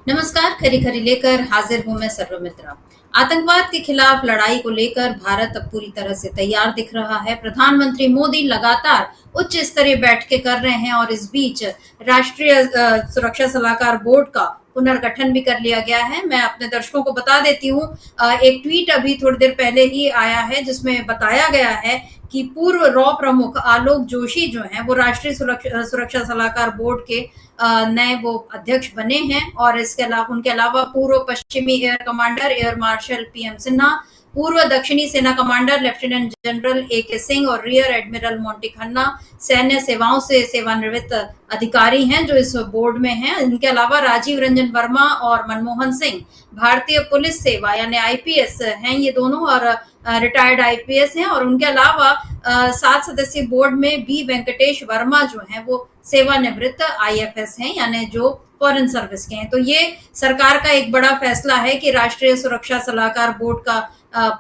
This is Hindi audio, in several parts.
नमस्कार। खरी खरी लेकर हाजिर हूं मैं सर्वमित्रा। आतंकवाद के खिलाफ लड़ाई को लेकर भारत अब पूरी तरह से तैयार दिख रहा है। प्रधानमंत्री मोदी लगातार उच्च स्तरीय बैठकें कर रहे हैं और इस बीच राष्ट्रीय सुरक्षा सलाहकार बोर्ड का पुनर्गठन भी कर लिया गया है। मैं अपने दर्शकों को बता देती हूँ, एक ट्वीट अभी थोड़ी देर पहले ही आया है जिसमें बताया गया है कि पूर्व रॉ प्रमुख आलोक जोशी जो हैं वो राष्ट्रीय सुरक्षा सलाहकार बोर्ड के नए वो अध्यक्ष बने हैं और इसके अलावा उनके अलावा पूर्व पश्चिमी air commander air marshal PM Sinha, पूर्व दक्षिणी सेना कमांडर लेफ्टिनेंट जनरल एके सिंह और रियर एडमिरल मोंटी खन्ना सैन्य सेवाओं से सेवानिवृत्त अधिकारी हैं जो इस बोर्ड में हैं। इनके अलावा राजीव रंजन वर्मा और मनमोहन सिंह भारतीय पुलिस सेवा यानी आईपीएस हैं, ये दोनों और रिटायर्ड आईपीएस हैं। और उनके अलावा 7 सदस्यीय बोर्ड में बी वेंकटेश वर्मा जो हैं वो सेवानिवृत्त आईएफएस हैं यानी जो फॉरेन सर्विस के हैं। तो ये सरकार का एक बड़ा फैसला है कि राष्ट्रीय सुरक्षा सलाहकार बोर्ड का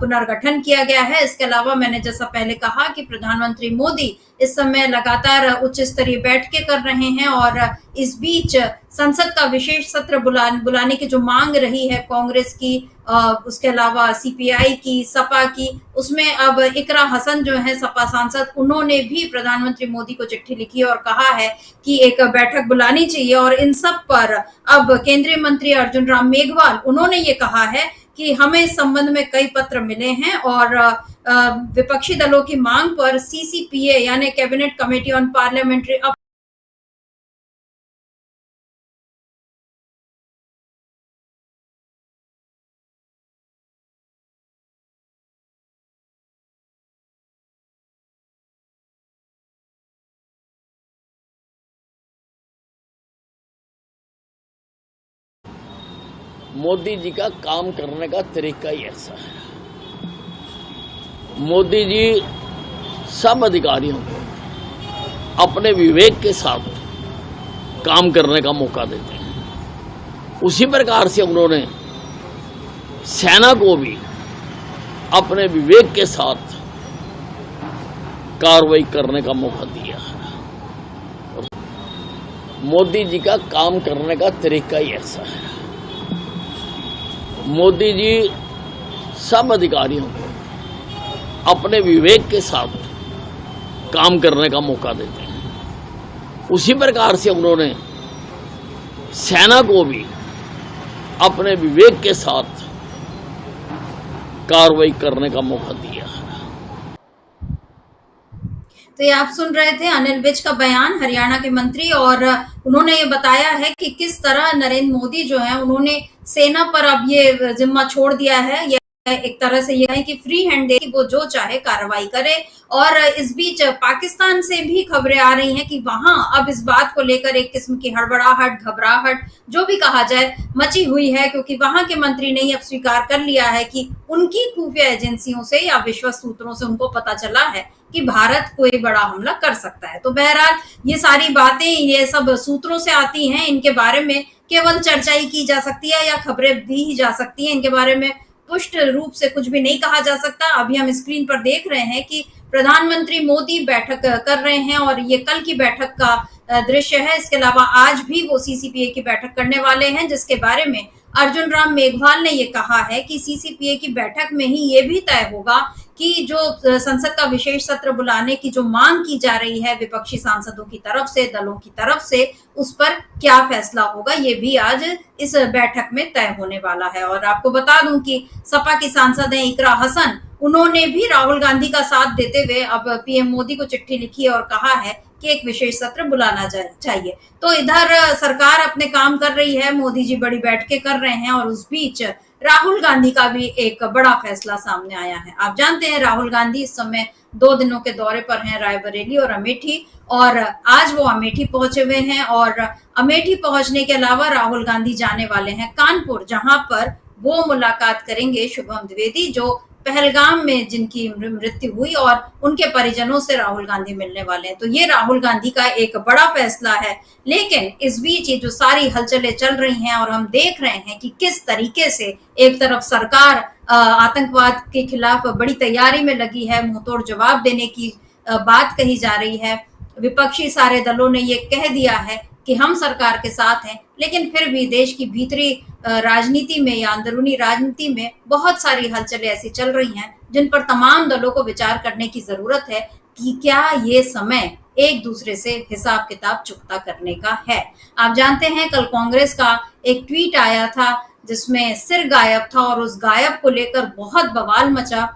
पुनर्गठन किया गया है। इसके अलावा मैंने जैसा पहले कहा कि प्रधानमंत्री मोदी इस समय लगातार उच्च स्तरीय बैठकें कर रहे हैं और इस बीच संसद का विशेष सत्र बुलाने की जो मांग रही है कांग्रेस की, उसके अलावा सीपीआई की, सपा की, उसमें अब इकरा हसन जो है सपा सांसद, उन्होंने भी प्रधानमंत्री मोदी को चिट्ठी लिखी और कहा है कि एक बैठक बुलानी चाहिए। और इन सब पर अब केंद्रीय मंत्री अर्जुन राम मेघवाल उन्होंने ये कहा है कि हमें इस संबंध में कई पत्र मिले हैं और विपक्षी दलों की मांग पर सीसीपीए यानी cabinet committee on parliamentary Modi ji का काम करने का तरीका ही ऐसा है। मोदी जी सब अधिकारियों को अपने विवेक के साथ काम करने का मौका देते हैं। उसी प्रकार से उन्होंने सेना को भी अपने विवेक के साथ कार्रवाई करने का मौका दिया है। मोदी जी का काम करने का तरीका ही ऐसा है। मोदी जी सब अधिकारियों को अपने विवेक के साथ काम करने का मौका देते हैं। उसी प्रकार से उन्होंने सेना को भी अपने विवेक के साथ कार्रवाई करने का मौका दिया है। तो ये आप सुन रहे थे अनिल विज का बयान, हरियाणा के मंत्री, और उन्होंने ये बताया है कि किस तरह नरेंद्र मोदी जो है उन्होंने सेना पर अब ये जिम्मा छोड़ दिया है। ये एक तरह से ये है कि फ्री हैंड दे, वो जो चाहे कार्रवाई करे। और इस बीच पाकिस्तान से भी खबरें आ रही हैं कि वहां अब इस बात को लेकर एक किस्म की हड़बड़ाहट, घबराहट, जो भी कहा जाए, मची हुई है, क्योंकि वहां के मंत्री ने अब स्वीकार कर लिया है कि उनकी खुफिया एजेंसियों से या विश्वस्त सूत्रों से उनको पता चला है कि भारत कोई बड़ा हमला कर सकता है। तो बहरहाल ये सारी बातें ये सब सूत्रों से आती हैं, इनके बारे में केवल चर्चा ही की जा सकती है या खबरें दी ही जा सकती हैं। इनके बारे में पुष्ट रूप से कुछ भी नहीं कहा जा सकता। अभी हम स्क्रीन पर देख रहे हैं कि प्रधानमंत्री मोदी बैठक कर रहे हैं और ये कल की बैठक का दृश्य है। इसके अलावा आज भी वो सीसीपीए की बैठक करने वाले हैं, जिसके बारे में अर्जुन राम मेघवाल ने ये कहा है कि सीसीपीए की बैठक में ही ये भी तय होगा कि जो संसद का विशेष सत्र बुलाने की जो मांग की जा रही है विपक्षी सांसदों की तरफ से, दलों की तरफ से, उस पर क्या फैसला होगा, ये भी आज इस बैठक में तय होने वाला है। और आपको बता दूं कि सपा की सांसद हैं इकरा हसन, उन्होंने भी राहुल गांधी का साथ देते हुए अब पीएम मोदी को चिट्ठी लिखी और कहा है कि एक विशेष सत्र बुलाना चाहिए। तो इधर सरकार अपने काम कर रही है, मोदी जी बड़ी बैठकें कर रहे हैं और उस बीच राहुल गांधी का भी एक बड़ा फैसला सामने आया है। आप जानते हैं राहुल गांधी इस समय 2 दिनों के दौरे पर हैं, रायबरेली और अमेठी, और आज वो अमेठी पहुंचे हुए हैं। और अमेठी पहुंचने के अलावा राहुल गांधी जाने वाले हैं कानपुर, जहां पर वो मुलाकात करेंगे शुभम द्विवेदी, जो पहलगाम में जिनकी मृत्यु हुई, और उनके परिजनों से राहुल गांधी मिलने वाले हैं। तो ये राहुल गांधी का एक बड़ा फैसला है। लेकिन इस बीच ये जो सारी हलचलें चल रही हैं और हम देख रहे हैं कि किस तरीके से एक तरफ सरकार आतंकवाद के खिलाफ बड़ी तैयारी में लगी है, मुंहतोड़ जवाब देने की बात कही जा रही है। विपक्षी सारे दलों ने ये कह दिया है कि हम सरकार के साथ हैं, लेकिन फिर भी देश की भीतरी राजनीति में या अंदरूनी राजनीति में बहुत सारी हलचलें ऐसी चल रही हैं जिन पर तमाम दलों को विचार करने की जरूरत है कि क्या ये समय एक दूसरे से हिसाब किताब चुकता करने का है। आप जानते हैं कल कांग्रेस का एक ट्वीट आया था जिसमें सिर गायब था और उस गायब को लेकर बहुत बवाल मचा।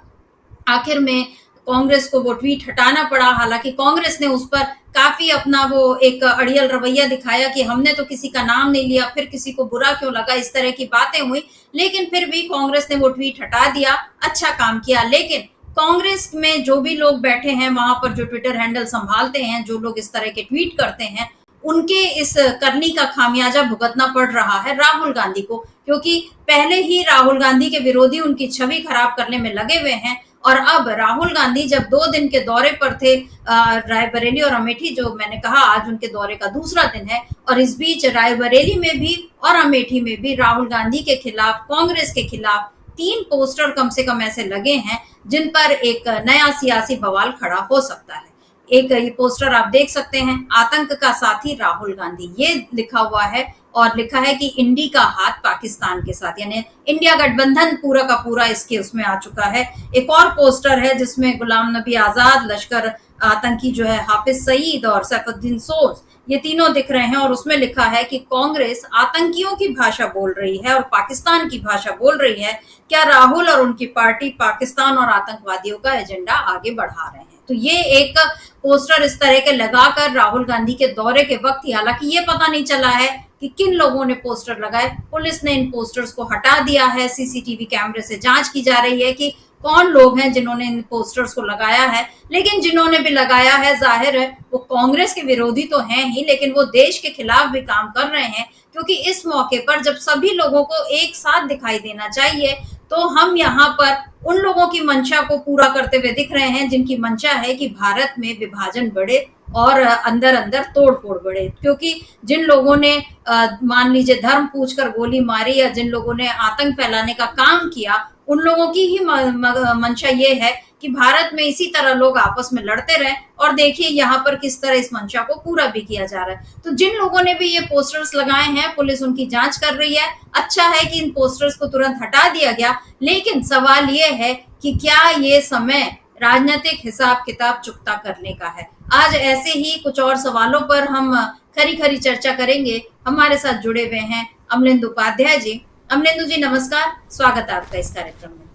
आखिर में कांग्रेस को वो ट्वीट हटाना पड़ा, हालांकि कांग्रेस ने उस पर काफी अपना वो एक अड़ियल रवैया दिखाया कि हमने तो किसी का नाम नहीं लिया, फिर किसी को बुरा क्यों लगा, इस तरह की बातें हुई। लेकिन फिर भी कांग्रेस ने वो ट्वीट हटा दिया, अच्छा काम किया। लेकिन कांग्रेस में जो भी लोग बैठे हैं वहां पर, जो ट्विटर हैंडल संभालते हैं, जो लोग इस तरह के ट्वीट करते हैं, उनके इस करनी का खामियाजा भुगतना पड़ रहा है राहुल गांधी को, क्योंकि पहले ही राहुल गांधी के विरोधी उनकी छवि खराब करने में लगे हुए हैं। और अब राहुल गांधी जब 2 दिन के दौरे पर थे, रायबरेली और अमेठी, जो मैंने कहा आज उनके दौरे का दूसरा दिन है, और इस बीच रायबरेली में भी और अमेठी में भी राहुल गांधी के खिलाफ, कांग्रेस के खिलाफ 3 पोस्टर कम से कम ऐसे लगे हैं जिन पर एक नया सियासी बवाल खड़ा हो सकता है। एक ये पोस्टर आप देख सकते हैं, आतंक का साथी राहुल गांधी, ये लिखा हुआ है, और लिखा है कि इंडी का हाथ पाकिस्तान के साथ, यानी इंडिया गठबंधन पूरा का पूरा इसके उसमें आ चुका है। एक और पोस्टर है जिसमें गुलाम नबी आजाद, लश्कर आतंकी जो है हाफिज सईद और सैफुद्दीन सोज, ये तीनों दिख रहे हैं, और उसमें लिखा है कि कांग्रेस आतंकियों की भाषा बोल रही है और पाकिस्तान की भाषा बोल रही है। क्या राहुल और उनकी पार्टी पाकिस्तान और आतंकवादियों का एजेंडा आगे बढ़ा रहे हैं? तो ये एक पोस्टर इस तरह के लगाकर राहुल गांधी के दौरे के वक्त ही, हालांकि ये पता नहीं चला है कि किन लोगों ने पोस्टर लगाए, पुलिस ने इन पोस्टर्स को हटा दिया है, सीसीटीवी कैमरे से जांच की जा रही है कि कौन लोग हैं जिन्होंने इन पोस्टर्स को लगाया है। लेकिन जिन्होंने भी लगाया है, जाहिर है वो कांग्रेस के विरोधी तो हैं ही, लेकिन वो देश के खिलाफ भी काम कर रहे हैं, क्योंकि इस मौके पर जब सभी लोगों को एक साथ दिखाई देना चाहिए, तो हम यहाँ पर उन लोगों की मंशा को पूरा करते हुए दिख रहे हैं जिनकी मंशा है कि भारत में विभाजन बढ़े और अंदर अंदर तोड़ फोड़ बढ़े। क्योंकि जिन लोगों ने मान लीजिए धर्म पूछकर गोली मारी या जिन लोगों ने आतंक फैलाने का काम किया, उन लोगों की ही मंशा ये है कि भारत में इसी तरह लोग आपस में लड़ते रहे, और देखिए यहाँ पर किस तरह इस मंशा को पूरा भी किया जा रहा है। तो जिन लोगों ने भी ये पोस्टर्स लगाए हैं, पुलिस उनकी जांच कर रही है। अच्छा है कि इन पोस्टर्स को तुरंत हटा दिया गया, लेकिन सवाल ये है कि क्या ये समय राजनीतिक हिसाब किताब चुकता करने का है? आज ऐसे ही कुछ और सवालों पर हम खरी खरी चर्चा करेंगे। हमारे साथ जुड़े हुए हैं अमलेंदु उपाध्याय जी। अमलेंदु जी नमस्कार, स्वागत है आपका इस कार्यक्रम में।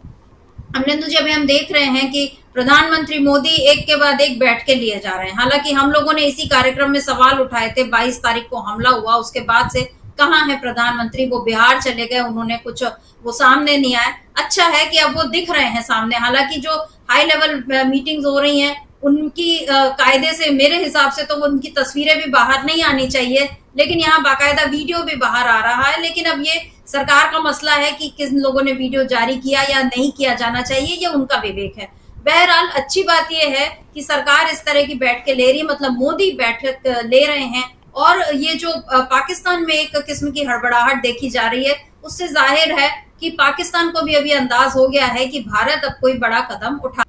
अमलेंदु जी, अभी हम देख रहे हैं कि प्रधानमंत्री मोदी एक के बाद एक बैठ के लिए जा रहे हैं। हालांकि हम लोगों ने इसी कार्यक्रम में सवाल उठाए थे, 22 तारीख को हमला हुआ, उसके बाद से कहाँ है प्रधानमंत्री? वो बिहार चले गए, उन्होंने कुछ वो सामने नहीं आए। अच्छा है कि अब वो दिख रहे हैं सामने। हालांकि जो हाई लेवल मीटिंग्स हो रही हैं उनकी कायदे से, मेरे हिसाब से तो उनकी तस्वीरें भी बाहर नहीं आनी चाहिए, लेकिन यहाँ बाकायदा वीडियो भी बाहर आ रहा है। लेकिन अब ये सरकार का मसला है कि किन लोगों ने वीडियो जारी किया या नहीं किया जाना चाहिए, ये उनका विवेक है। बहरहाल अच्छी बात यह है कि सरकार इस तरह की बैठ के ले रही है, मतलब मोदी बैठक ले रहे हैं, और ये जो पाकिस्तान में एक किस्म की हड़बड़ाहट देखी जा रही है, उससे जाहिर है कि पाकिस्तान को भी अभी अंदाज हो गया है कि भारत अब कोई बड़ा कदम उठा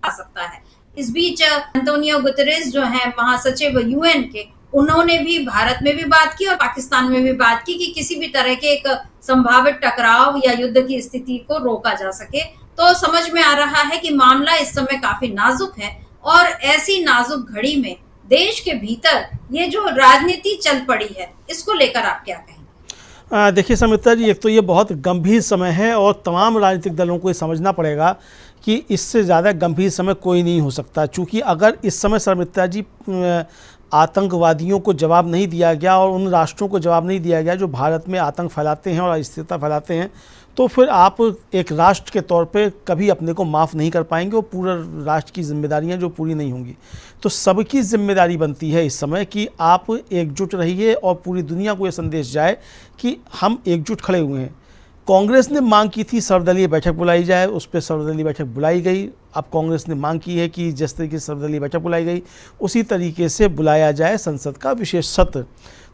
सकता है। इस बीच एंटोनियो गुतेरेस जो है महासचिव यूएन के, उन्होंने भी भारत में भी बात की और पाकिस्तान में भी बात की कि किसी भी तरह के एक संभावित टकराव या युद्ध की स्थिति को रोका जा सके। तो समझ में आ रहा है कि मामला इस समय काफी नाजुक है, और ऐसी नाजुक घड़ी में देश के भीतर ये जो राजनीति चल पड़ी है, इसको लेकर आप क्या कहेंगे? देखिए समिता जी, एक तो ये बहुत गंभीर समय है और तमाम राजनीतिक दलों को ये समझना पड़ेगा कि इससे ज़्यादा गंभीर समय कोई नहीं हो सकता। चूँकि अगर इस समय समिता जी आतंकवादियों को जवाब नहीं दिया गया और उन राष्ट्रों को जवाब नहीं दिया गया जो भारत में आतंक फैलाते हैं और अस्थिरता फैलाते हैं, तो फिर आप एक राष्ट्र के तौर पे कभी अपने को माफ़ नहीं कर पाएंगे और पूरा राष्ट्र की जिम्मेदारियां जो पूरी नहीं होंगी। तो सबकी जिम्मेदारी बनती है इस समय कि आप एकजुट रहिए और पूरी दुनिया को ये संदेश जाए कि हम एकजुट खड़े हुए हैं। कांग्रेस ने मांग की थी सर्वदलीय बैठक बुलाई जाए, उस पर सर्वदलीय बैठक बुलाई गई। अब कांग्रेस ने मांग की है कि जिस तरीके से सर्वदलीय बैठक बुलाई गई उसी तरीके से बुलाया जाए संसद का विशेष सत्र।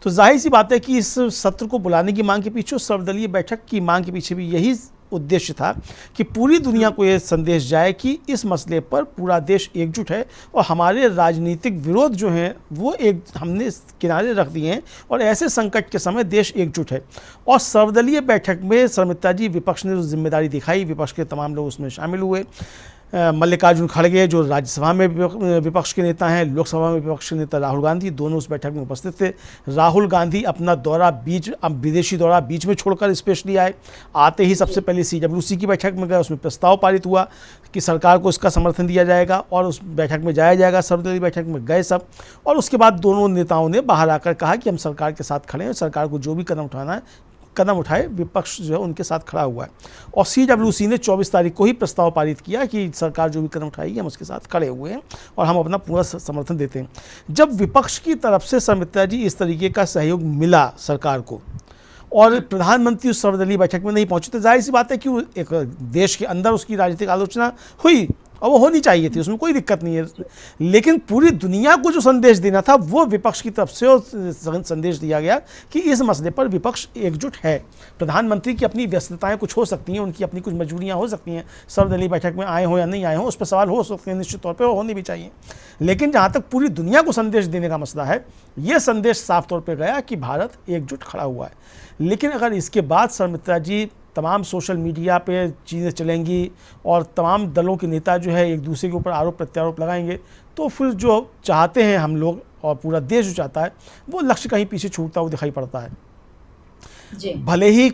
तो जाहिर सी बात है कि इस सत्र को बुलाने की मांग के पीछे, सर्वदलीय बैठक की मांग के पीछे भी यही उद्देश्य था कि पूरी दुनिया को ये संदेश जाए कि इस मसले पर पूरा देश एकजुट है और हमारे राजनीतिक विरोध जो हैं वो एक हमने किनारे रख दिए हैं और ऐसे संकट के समय देश एकजुट है। और सर्वदलीय बैठक में शर्मिष्ठा जी विपक्ष ने जो जिम्मेदारी दिखाई, विपक्ष के तमाम लोग उसमें शामिल हुए। मल्लिकार्जुन खड़गे जो राज्यसभा में विपक्ष के नेता हैं, लोकसभा में विपक्ष के नेता राहुल गांधी, दोनों उस बैठक में उपस्थित थे। राहुल गांधी अपना विदेशी दौरा बीच में छोड़कर स्पेशली आए। आते ही सबसे पहले CWC की बैठक में गए, उसमें प्रस्ताव पारित हुआ कि सरकार को इसका समर्थन दिया जाएगा और उस बैठक में जाया जाएगा। सर्वदलीय बैठक में गए सब, और उसके बाद दोनों नेताओं ने बाहर आकर कहा कि हम सरकार के साथ खड़े हैं, सरकार को जो भी कदम उठाना है कदम उठाए, विपक्ष जो है उनके साथ खड़ा हुआ है। और CWC ने 24 तारीख को ही प्रस्ताव पारित किया कि सरकार जो भी कदम उठाएगी हम उसके साथ खड़े हुए हैं और हम अपना पूरा समर्थन देते हैं। जब विपक्ष की तरफ से शर्मिष्ठा जी इस तरीके का सहयोग मिला सरकार को और प्रधानमंत्री उस सर्वदलीय बैठक में नहीं पहुंचे, तो जाहिर सी बात है कि एक देश के अंदर उसकी राजनीतिक आलोचना हुई और वो होनी चाहिए थी, उसमें कोई दिक्कत नहीं है। लेकिन पूरी दुनिया को जो संदेश देना था वो विपक्ष की तरफ से संदेश दिया गया कि इस मसले पर विपक्ष एकजुट है। प्रधानमंत्री की अपनी व्यस्तताएं कुछ हो सकती हैं, उनकी अपनी कुछ मजबूरियां हो सकती हैं, सर्वदलीय बैठक में आए हो या नहीं आए हो उस पर सवाल हो सकते हैं, निश्चित तौर पर होने भी चाहिए। लेकिन जहाँ तक पूरी दुनिया को संदेश देने का मसला है, ये संदेश साफ तौर पर गया कि भारत एकजुट खड़ा हुआ है। लेकिन अगर इसके बाद शर्मिष्ठा जी तमाम सोशल मीडिया पे चीज़ें चलेंगी और तमाम दलों के नेता जो है एक दूसरे के ऊपर आरोप प्रत्यारोप लगाएंगे, तो फिर जो चाहते हैं हम लोग और पूरा देश जो चाहता है वो लक्ष्य कहीं पीछे छूटता हुआ दिखाई पड़ता है जी। भले ही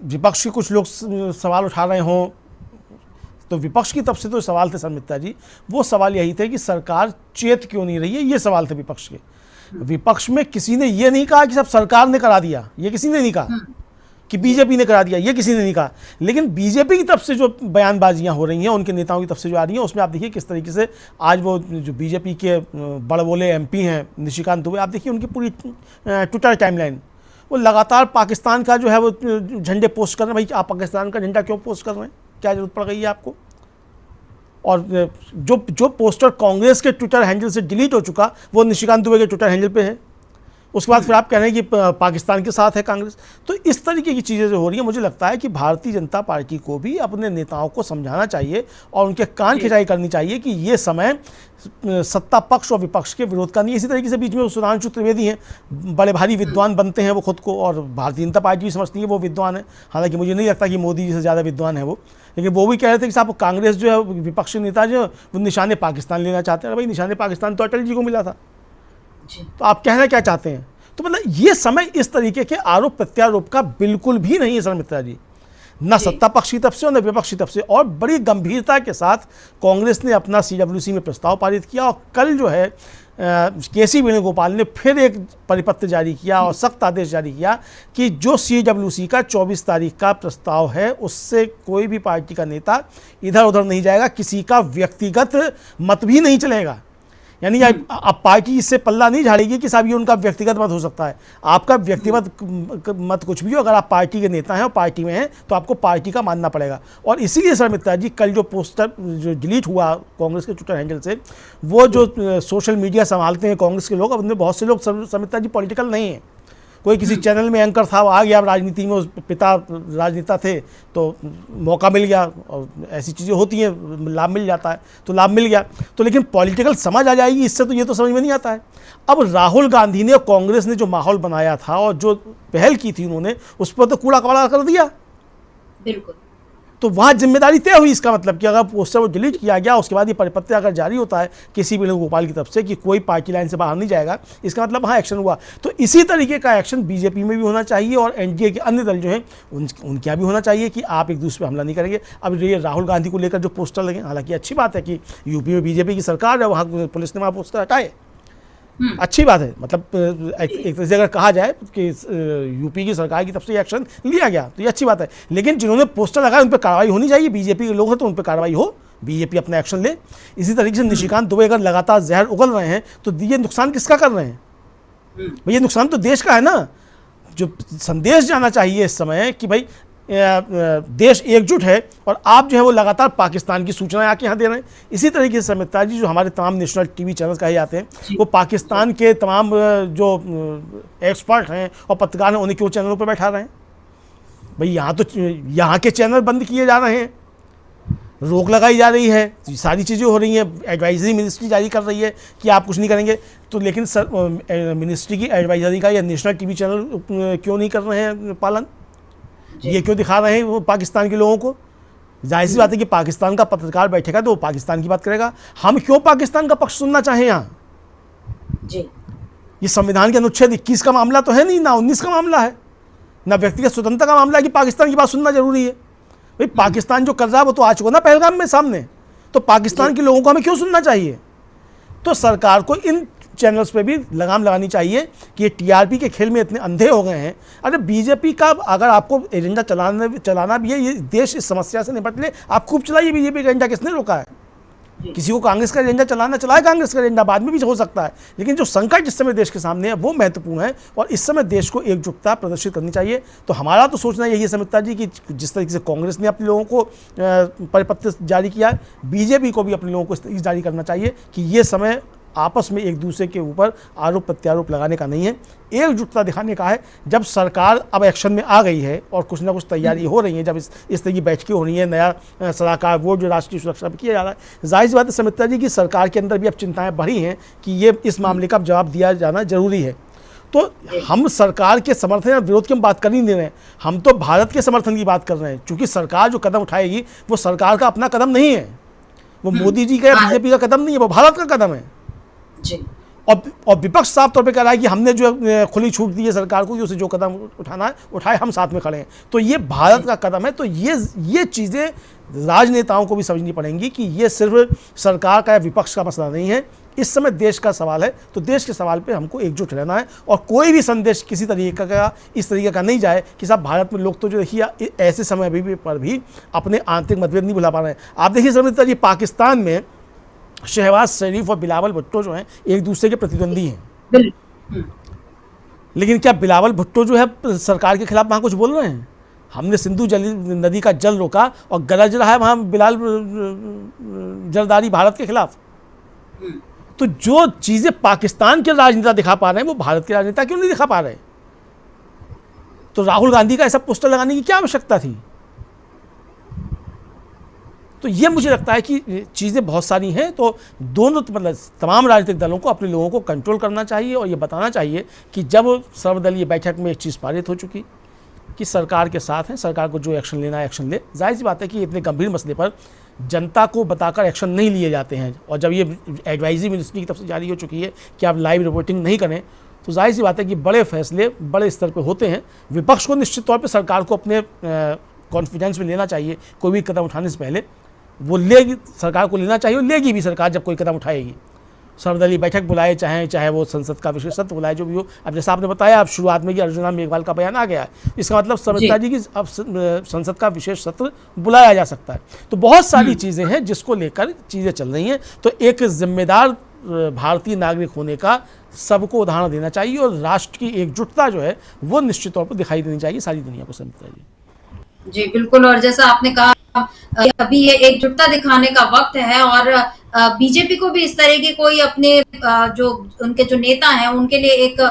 विपक्ष के कुछ लोग सवाल उठा रहे हों, तो विपक्ष की तरफ से तो सवाल थे शर्मिष्ठा जी, वो सवाल यही थे कि सरकार चेत क्यों नहीं रही है, ये सवाल थे विपक्ष के। विपक्ष में किसी ने ये नहीं कहा कि सब सरकार ने करा दिया, ये किसी ने नहीं कहा कि बीजेपी ने करा दिया, ये किसी ने नहीं कहा। लेकिन बीजेपी की तरफ से जो बयानबाजियां हो रही हैं, उनके नेताओं की तरफ से जो आ रही हैं, उसमें आप देखिए किस तरीके से आज वो जो बीजेपी के बड़बोले MP हैं निशिकांत दुबे, आप देखिए उनकी पूरी ट्विटर टाइमलाइन, वो लगातार पाकिस्तान का जो है वो झंडे पोस्ट कर रहे हैं। भाई आप पाकिस्तान का झंडा क्यों पोस्ट कर रहे हैं, क्या जरूरत पड़ गई है आपको? और जो पोस्टर कांग्रेस के ट्विटर हैंडल से डिलीट हो चुका वो निशिकांत दुबे के ट्विटर हैंडल पे है। उसके बाद फिर आप कह रहे हैं कि पाकिस्तान के साथ है कांग्रेस। तो इस तरीके की चीज़ें जो हो रही हैं, मुझे लगता है कि भारतीय जनता पार्टी को भी अपने नेताओं को समझाना चाहिए और उनके कान खिंचाई करनी चाहिए कि ये समय सत्ता पक्ष और विपक्ष के विरोध का नहीं। इसी तरीके से बीच में सुधांशु त्रिवेदी हैं, बड़े भारी विद्वान बनते हैं वो खुद को, और भारतीय जनता पार्टी भी समझती है वो विद्वान है। हालांकि मुझे नहीं लगता कि मोदी जी से ज़्यादा विद्वान है वो, लेकिन वो भी कह रहे थे कि साहब कांग्रेस जो है विपक्षी नेता जो वो निशाने पाकिस्तान लेना चाहते हैं। भाई निशाने पाकिस्तान तो अटल जी को मिला था, तो आप कहना क्या चाहते हैं? तो मतलब ये समय इस तरीके के आरोप प्रत्यारोप का बिल्कुल भी नहीं है शर्मिष्ठा जी, न सत्ता पक्ष की तरफ से और न विपक्ष की तरफ से। और बड़ी गंभीरता के साथ कांग्रेस ने अपना CWC में प्रस्ताव पारित किया और कल जो है KC वेणुगोपाल ने फिर एक परिपत्र जारी किया और सख्त आदेश जारी किया कि जो CWC का 24 तारीख का प्रस्ताव है उससे कोई भी पार्टी का नेता इधर उधर नहीं जाएगा, किसी का व्यक्तिगत मत भी नहीं चलेगा। यानी अब पार्टी इससे पल्ला नहीं झाड़ेगी कि साहब ये उनका व्यक्तिगत मत हो सकता है। आपका व्यक्तिगत मत कुछ भी हो, अगर आप पार्टी के नेता हैं और पार्टी में हैं तो आपको पार्टी का मानना पड़ेगा। और इसीलिए शर्मिष्ठा जी कल जो पोस्टर जो डिलीट हुआ कांग्रेस के ट्विटर हैंडल से, वो जो सोशल मीडिया संभालते हैं कांग्रेस के लोग, अब उनमें बहुत से लोग शर्मिष्ठा जी पॉलिटिकल नहीं है। कोई किसी चैनल में एंकर था, वो आ गया, राजनीति में पिता राजनेता थे तो मौका मिल गया, और ऐसी चीज़ें होती हैं, लाभ मिल जाता है तो लाभ मिल गया। तो लेकिन पॉलिटिकल समझ आ जाएगी इससे, तो ये तो समझ में नहीं आता है। अब राहुल गांधी ने और कांग्रेस ने जो माहौल बनाया था और जो पहल की थी उन्होंने, उस पर तो कूड़ा कबाड़ा कर दिया बिल्कुल। तो वहाँ जिम्मेदारी तय हुई। इसका मतलब कि अगर पोस्टर वो डिलीट किया गया, उसके बाद ये परिपत्र अगर जारी होता है KC वेणुगोपाल की तरफ से कि कोई पार्टी लाइन से बाहर नहीं जाएगा, इसका मतलब हाँ एक्शन हुआ। तो इसी तरीके का एक्शन बीजेपी में भी होना चाहिए और NDA के अन्य दल जो हैं उनके यहाँ भी होना चाहिए कि आप एक दूसरे पर हमला नहीं करेंगे। अब ये राहुल गांधी को लेकर जो पोस्टर लगे, हालांकि अच्छी बात है कि यूपी में बीजेपी की सरकार है, वहाँ पुलिस ने वहाँ पोस्टर हटाए, अच्छी बात है। मतलब एक तरह से अगर कहा जाए कि यूपी की सरकार की तरफ से एक्शन लिया गया तो ये अच्छी बात है। लेकिन जिन्होंने पोस्टर लगाया उन पर कार्रवाई होनी चाहिए। बीजेपी के लोग हैं तो उन पर कार्रवाई हो, बीजेपी अपना एक्शन ले। इसी तरीके से निशिकांत दुबे अगर लगातार जहर उगल रहे हैं तो ये नुकसान किसका कर रहे हैं? भैया नुकसान तो देश का है ना। जो संदेश जाना चाहिए इस समय कि भाई देश एकजुट है और आप जो है वो लगातार पाकिस्तान की सूचनाएं आके यहाँ दे रहे हैं। इसी तरीके से शर्मिष्ठा जी जो हमारे तमाम नेशनल TV चैनल कहे जाते हैं, वो पाकिस्तान के तमाम जो एक्सपर्ट हैं और पत्रकार हैं उन्हें क्यों चैनलों पर बैठा रहे हैं? भाई यहाँ तो यहाँ के चैनल बंद किए जा रहे हैं, रोक लगाई जा रही है, तो सारी चीज़ें हो रही हैं, एडवाइजरी मिनिस्ट्री जारी कर रही है कि आप कुछ नहीं करेंगे। तो लेकिन सर मिनिस्ट्री की एडवाइजरी का या नेशनल टीवी चैनल क्यों नहीं कर रहे हैं पालन? ये क्यों दिखा रहे हैं वो पाकिस्तान के लोगों को? जाहिर सी बात है कि पाकिस्तान का पत्रकार बैठेगा तो वो पाकिस्तान की बात करेगा। हम क्यों पाकिस्तान का पक्ष सुनना चाहें यहाँ? जी, ये संविधान के अनुच्छेद 21 का मामला तो है नहीं, ना 19 का मामला है, ना व्यक्तिगत स्वतंत्रता का मामला है कि पाकिस्तान की बात सुनना जरूरी है। भाई पाकिस्तान जो कर रहा है वो तो आ चुका ना पहलगाम में सामने, तो पाकिस्तान के लोगों को हमें क्यों सुनना चाहिए? तो सरकार को इन चैनल्स पे भी लगाम लगानी चाहिए कि ये टीआरपी के खेल में इतने अंधे हो गए हैं। अरे बीजेपी का अगर आपको एजेंडा चलाना भी है, ये देश इस समस्या से निपट ले, आप खूब चलाइए बीजेपी का एजेंडा, किसने रोका है? किसी को कांग्रेस का एजेंडा चलाना चलाए, कांग्रेस का एजेंडा बाद में भी हो सकता है, लेकिन जो संकट इस समय देश के सामने है वो महत्वपूर्ण है और इस समय देश को एकजुटता प्रदर्शित करनी चाहिए। तो हमारा तो सोचना यही है समिता जी कि जिस तरीके से कांग्रेस ने अपने लोगों को परिपत्र जारी किया है, बीजेपी को भी अपने लोगों को जारी करना चाहिए कि ये समय आपस में एक दूसरे के ऊपर आरोप प्रत्यारोप लगाने का नहीं है, एकजुटता दिखाने का है। जब सरकार अब एक्शन में आ गई है और कुछ ना कुछ तैयारी हो रही है, जब इस तरह की बैठकें हो रही हैं, नया सलाहकार बोर्ड जो राष्ट्रीय सुरक्षा पर किया जा रहा है, जाहिर सी बात है समिता जी की सरकार के अंदर भी अब चिंताएं बढ़ी हैं कि ये इस मामले का जवाब दिया जाना जरूरी है। तो हम सरकार के समर्थन या विरोध की हम बात कर नहीं दे रहे हैं, हम तो भारत के समर्थन की बात कर रहे हैं, क्योंकि सरकार जो कदम उठाएगी वो सरकार का अपना कदम नहीं है, वो मोदी जी का या बीजेपी का कदम नहीं है, वो भारत का कदम है। जी। और विपक्ष साफ तौर पे कह रहा है कि हमने जो खुली छूट दी है सरकार को कि उसे जो कदम उठाना है उठाए, हम साथ में खड़े हैं। तो ये भारत का कदम है। तो ये चीज़ें राजनेताओं को भी समझनी पड़ेंगी कि ये सिर्फ सरकार का या विपक्ष का मसला नहीं है, इस समय देश का सवाल है। तो देश के सवाल पे हमको एकजुट रहना है और कोई भी संदेश किसी तरीके का इस तरीके का नहीं जाए कि साहब भारत में लोग तो जो देखिए ऐसे समय अभी पर भी अपने आंतरिक मतभेद नहीं भुला पा रहे हैं। आप देखिए समिता जी, पाकिस्तान में शहबाज शरीफ और बिलावल भुट्टो जो हैं एक दूसरे के प्रतिद्वंदी हैं, लेकिन क्या बिलावल भुट्टो जो है सरकार के खिलाफ वहाँ कुछ बोल रहे हैं? हमने सिंधु नदी का जल रोका और गरज रहा है वहाँ बिलाल जरदारी भारत के खिलाफ। तो जो चीज़ें पाकिस्तान के राजनेता दिखा पा रहे हैं वो भारत के राजनेता क्यों नहीं दिखा पा रहे? तो राहुल गांधी का ऐसा पोस्टर लगाने की क्या आवश्यकता थी? तो ये मुझे लगता है कि चीज़ें बहुत सारी हैं। तो दोनों मतलब तमाम राजनीतिक दलों को अपने लोगों को कंट्रोल करना चाहिए और ये बताना चाहिए कि जब सर्वदलीय बैठक में एक चीज़ पारित हो चुकी कि सरकार के साथ हैं, सरकार को जो एक्शन लेना है एक्शन ले। जाहिर सी बात है कि इतने गंभीर मसले पर जनता को बताकर एक्शन नहीं लिए जाते हैं, और जब ये एडवाइजरी मिनिस्ट्री की तरफ से जारी हो चुकी है कि आप लाइव रिपोर्टिंग नहीं करें, तो जाहिर सी बात है कि बड़े फैसले बड़े स्तर पर होते हैं। विपक्ष को निश्चित तौर पर सरकार को अपने कॉन्फिडेंस में लेना चाहिए। कोई भी कदम उठाने से पहले वो लेगी, सरकार को लेना चाहिए और लेगी भी सरकार जब कोई कदम उठाएगी। सर्वदलीय बैठक बुलाए, चाहे वो संसद का विशेष सत्र बुलाए, जो भी हो। अब जैसा आपने बताया, अब शुरुआत में कि अर्जुना मेघवाल का बयान आ गया है, इसका मतलब समझता जी कि अब संसद का विशेष सत्र बुलाया जा सकता है। तो बहुत सारी चीज़ें हैं जिसको लेकर चीज़ें चल रही हैं। तो एक जिम्मेदार भारतीय नागरिक होने का सबको उदाहरण देना चाहिए और राष्ट्र की एकजुटता जो है वो निश्चित तौर पर दिखाई देनी चाहिए सारी दुनिया को। समझता जी जी बिल्कुल। और जैसा आपने कहा अभी ये एकजुटता दिखाने का वक्त है और बीजेपी को भी इस तरह की कोई अपने जो उनके जो नेता हैं उनके लिए एक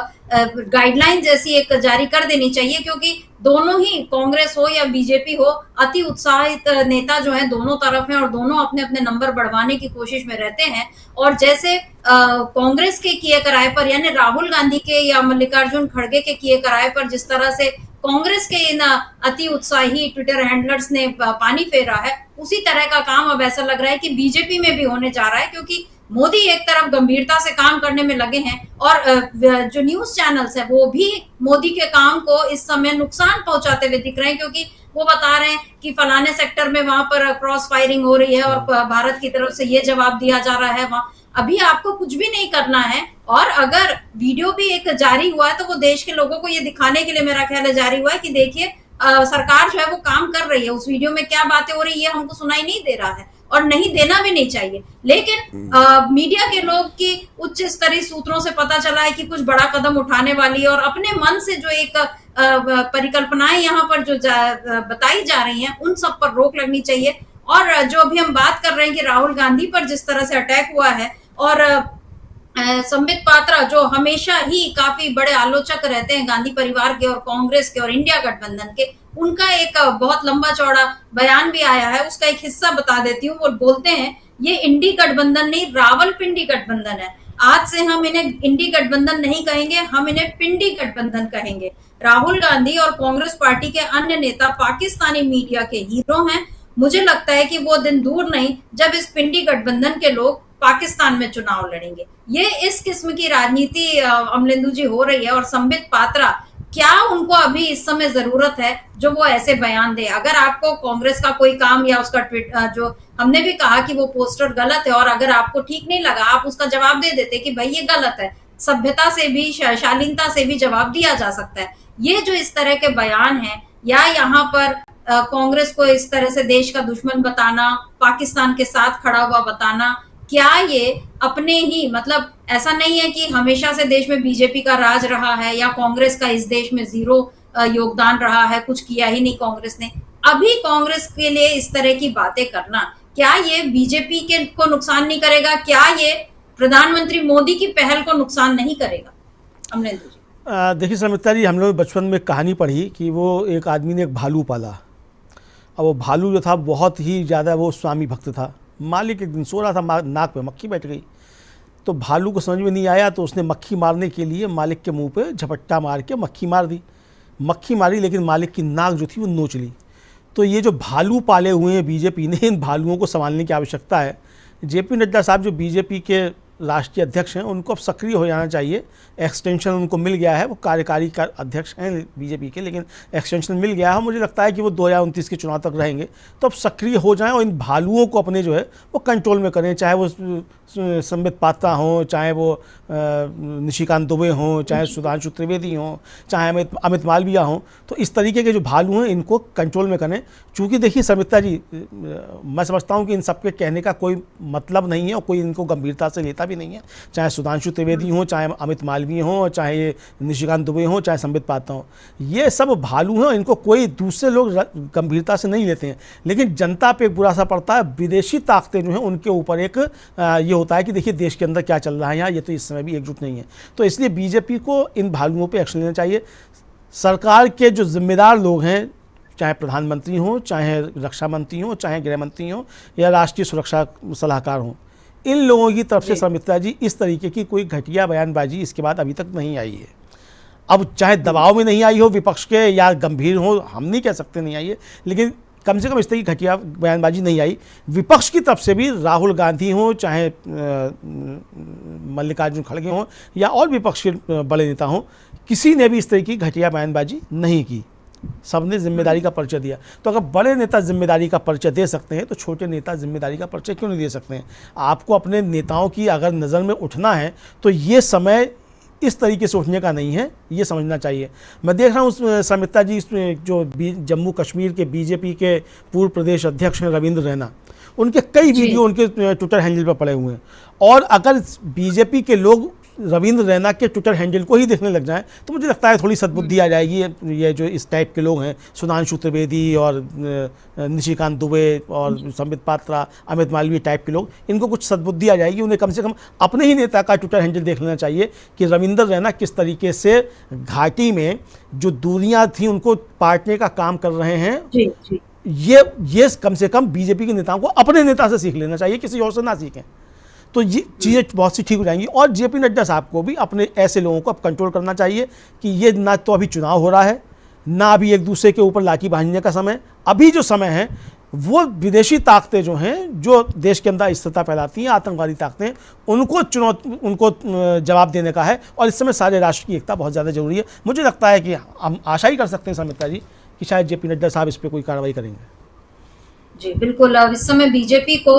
गाइडलाइन जैसी एक जारी कर देनी चाहिए, क्योंकि दोनों ही कांग्रेस हो या बीजेपी हो अति उत्साहित नेता जो हैं दोनों तरफ हैं और दोनों अपने अपने नंबर बढ़वाने की कोशिश में रहते हैं। और जैसे कांग्रेस के किए कराए पर यानी राहुल गांधी के या मल्लिकार्जुन खड़गे के किए कराए पर जिस तरह से कांग्रेस के इन अति उत्साही ट्विटर हैंडलर्स ने पानी फेरा है, उसी तरह का काम अब ऐसा लग रहा है कि बीजेपी में भी होने जा रहा है, क्योंकि मोदी एक तरफ गंभीरता से काम करने में लगे हैं और जो न्यूज चैनल्स है वो भी मोदी के काम को इस समय नुकसान पहुंचाते हुए दिख रहे हैं, क्योंकि वो बता रहे हैं कि फलाने सेक्टर में वहां पर क्रॉस फायरिंग हो रही है और भारत की तरफ से ये जवाब दिया जा रहा है। वहां अभी आपको कुछ भी नहीं करना है, और अगर वीडियो भी एक जारी हुआ है तो वो देश के लोगों को ये दिखाने के लिए मेरा ख्याल है जारी हुआ है कि देखिए सरकार जो है वो काम कर रही है। उस वीडियो में क्या बातें हो रही है हमको सुनाई नहीं दे रहा है और नहीं देना भी नहीं चाहिए, लेकिन मीडिया के लोग की उच्च स्तरीय सूत्रों से पता चला है कि कुछ बड़ा कदम उठाने वाली है और अपने मन से जो एक परिकल्पनाएं यहाँ पर जो बताई जा रही हैं उन सब पर रोक लगनी चाहिए। और जो अभी हम बात कर रहे हैं कि राहुल गांधी पर जिस तरह से अटैक हुआ है और संबित पात्रा जो हमेशा ही काफी बड़े आलोचक रहते हैं गांधी परिवार के और कांग्रेस के और इंडिया गठबंधन के, उनका एक बहुत लंबा चौड़ा बयान भी आया है। उसका एक हिस्सा बता देती हूँ। वो बोलते हैं ये इंडी गठबंधन नहीं, रावलपिंडी गठबंधन है। आज से हम इन्हें इंडी गठबंधन नहीं कहेंगे, हम इन्हें पिंडी गठबंधन कहेंगे। राहुल गांधी और कांग्रेस पार्टी के अन्य नेता पाकिस्तानी मीडिया के हीरो हैं। मुझे लगता है कि वो दिन दूर नहीं जब इस पिंडी गठबंधन के लोग पाकिस्तान में चुनाव लड़ेंगे। ये इस किस्म की राजनीति अमलेंदु जी हो रही है। और संबित पात्रा, क्या उनको अभी इस समय जरूरत है जो वो ऐसे बयान दे? अगर आपको कांग्रेस का कोई काम या उसका ट्वीट, जो हमने भी कहा कि वो पोस्टर गलत है, और अगर आपको ठीक नहीं लगा आप उसका जवाब दे देते कि भाई ये गलत है, सभ्यता से भी शालीनता से भी जवाब दिया जा सकता है। ये जो इस तरह के बयान हैं, या यहाँ पर कांग्रेस को इस तरह से देश का दुश्मन बताना, पाकिस्तान के साथ खड़ा हुआ बताना, क्या ये अपने ही, मतलब ऐसा नहीं है कि हमेशा से देश में बीजेपी का राज रहा है या कांग्रेस का इस देश में जीरो योगदान रहा है, कुछ किया ही नहीं कांग्रेस ने। अभी कांग्रेस के लिए इस तरह की बातें करना, क्या ये बीजेपी के को नुकसान नहीं करेगा? क्या ये प्रधानमंत्री मोदी की पहल को नुकसान नहीं करेगा? अमरेंद्र जी, देखिए समिता जी, हम लोग बचपन में कहानी पढ़ी कि वो एक आदमी ने एक भालू पाला। अब वो भालू जो था बहुत ही ज़्यादा वो स्वामी भक्त था। मालिक एक दिन सो रहा था, नाक पे मक्खी बैठ गई, तो भालू को समझ में नहीं आया, तो उसने मक्खी मारने के लिए मालिक के मुंह पे झपट्टा मार के मक्खी मार दी। मक्खी मारी लेकिन मालिक की नाक जो थी वो नोच ली। तो ये जो भालू पाले हुए हैं बीजेपी ने, इन भालुओं को संभालने की आवश्यकता है। जेपी नड्डा साहब जो बीजेपी के राष्ट्रीय अध्यक्ष हैं, उनको अब सक्रिय हो जाना चाहिए। एक्सटेंशन उनको मिल गया है, वो कार्यकारी का अध्यक्ष हैं बीजेपी के, लेकिन एक्सटेंशन मिल गया है। मुझे लगता है कि वो 2029 के चुनाव तक रहेंगे, तो अब सक्रिय हो जाएं और इन भालुओं को अपने जो है वो कंट्रोल में करें। चाहे वो संबित पात्रा हों, चाहे वो निशिकांत दुबे हों, चाहे सुधांशु त्रिवेदी हों, चाहे अमित मालवीय हों, तो इस तरीके के जो भालू हैं इनको कंट्रोल में करें। चूँकि देखिए समिता जी, मैं समझता हूँ कि इन सबके कहने का कोई मतलब नहीं है और कोई इनको गंभीरता से लेता भी नहीं है। चाहे सुधांशु त्रिवेदी हों, चाहे अमित मालवीय हों, चाहे निशिकांत दुबे हों, चाहे संबित पात्रा हों, ये सब भालू हैं, इनको कोई दूसरे लोग गंभीरता से नहीं लेते हैं। लेकिन जनता पे एक बुरा असर पड़ता है। विदेशी ताकतें जो हैं उनके ऊपर एक ये होता है कि देखिए देश के अंदर क्या चल रहा है यहाँ, ये तो इस समय भी एकजुट नहीं है। तो इसलिए बीजेपी को इन भालुओं पे एक्शन लेना चाहिए। सरकार के जो जिम्मेदार लोग हैं, चाहे प्रधानमंत्री हों, चाहे रक्षा मंत्री हों, चाहे गृह मंत्री हों, या राष्ट्रीय सुरक्षा सलाहकार हों, इन लोगों की तरफ से समिता जी इस तरीके की कोई घटिया बयानबाजी इसके बाद अभी तक नहीं आई है। अब चाहे दबाव में नहीं आई हो विपक्ष के या गंभीर हो, हम नहीं कह सकते नहीं आई है, लेकिन कम से कम इस तरह की घटिया बयानबाजी नहीं आई। विपक्ष की तरफ से भी राहुल गांधी हों, चाहे मल्लिकार्जुन खड़गे हों, या और विपक्ष के बड़े नेता हों, किसी ने भी इस तरह की घटिया बयानबाजी नहीं की। सबने जिम्मेदारी का परिचय दिया। तो अगर बड़े नेता जिम्मेदारी का परिचय दे सकते हैं तो छोटे नेता जिम्मेदारी का परिचय क्यों नहीं दे सकते हैं? आपको अपने नेताओं की अगर नज़र में उठना है तो ये समय इस तरीके से उठने का नहीं है, ये समझना चाहिए। मैं देख रहा हूँ समिता जी, इसमें जो जम्मू कश्मीर के बीजेपी के पूर्व प्रदेश अध्यक्ष हैं रविंद्र रैना, उनके कई वीडियो उनके ट्विटर हैंडल पर पड़े हुए हैं। और अगर बीजेपी के लोग रविंद्र रैना के ट्विटर हैंडल को ही देखने लग जाएं तो मुझे लगता है थोड़ी सद्बुद्धि आ जाएगी। ये जो इस टाइप के लोग हैं, सुधांशु त्रिवेदी और निशिकांत दुबे और संबित पात्रा, अमित मालवीय टाइप के लोग, इनको कुछ सद्बुद्धि आ जाएगी। उन्हें कम से कम अपने ही नेता का ट्विटर हैंडल देख लेना चाहिए कि रविंद्र रैना किस तरीके से घाटी में जो दूरियाँ थी उनको पाटने का काम कर रहे हैं। जी, जी। ये कम से कम बीजेपी के नेताओं को अपने नेता से सीख लेना चाहिए, किसी और से ना सीखें, तो ये चीज़ें बहुत सी ठीक हो जाएंगी। और जेपी नड्डा साहब को भी अपने ऐसे लोगों को अब कंट्रोल करना चाहिए कि ये ना तो अभी चुनाव हो रहा है, ना अभी एक दूसरे के ऊपर लाठी बांधने का समय। अभी जो समय है वो विदेशी ताकतें जो हैं, जो देश के अंदर स्थिरता फैलाती हैं, आतंकवादी ताकतें, उनको जवाब देने का है। और इस समय सारे राष्ट्र की एकता बहुत ज़्यादा जरूरी है। मुझे लगता है कि हम आशा ही कर सकते हैं समिता जी कि शायद जेपी नड्डा साहब इस पर कोई कार्रवाई करेंगे। जी बिल्कुल। इस समय बीजेपी को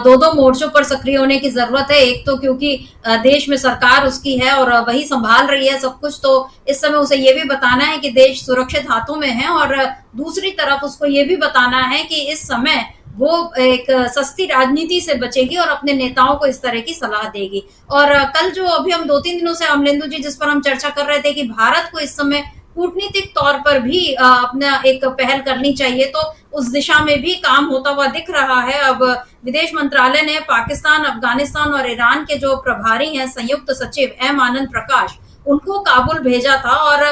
दो मोर्चों पर सक्रिय होने की जरूरत है। एक तो क्योंकि देश में सरकार उसकी है और वही संभाल रही है सब कुछ, तो इस समय उसे ये भी बताना है कि देश सुरक्षित हाथों में है, और दूसरी तरफ उसको ये भी बताना है कि इस समय वो एक सस्ती राजनीति से बचेगी और अपने नेताओं को इस तरह की सलाह देगी। और कल जो अभी हम 2-3 दिनों से अमलेंदु जी जिस पर हम चर्चा कर रहे थे कि भारत को इस समय कूटनीतिक तौर पर भी अपना एक पहल करनी चाहिए, तो उस दिशा में भी काम होता हुआ दिख रहा है। अब विदेश मंत्रालय ने पाकिस्तान, अफगानिस्तान और ईरान के जो प्रभारी हैं, संयुक्त सचिव एम आनंद प्रकाश, उनको काबुल भेजा था और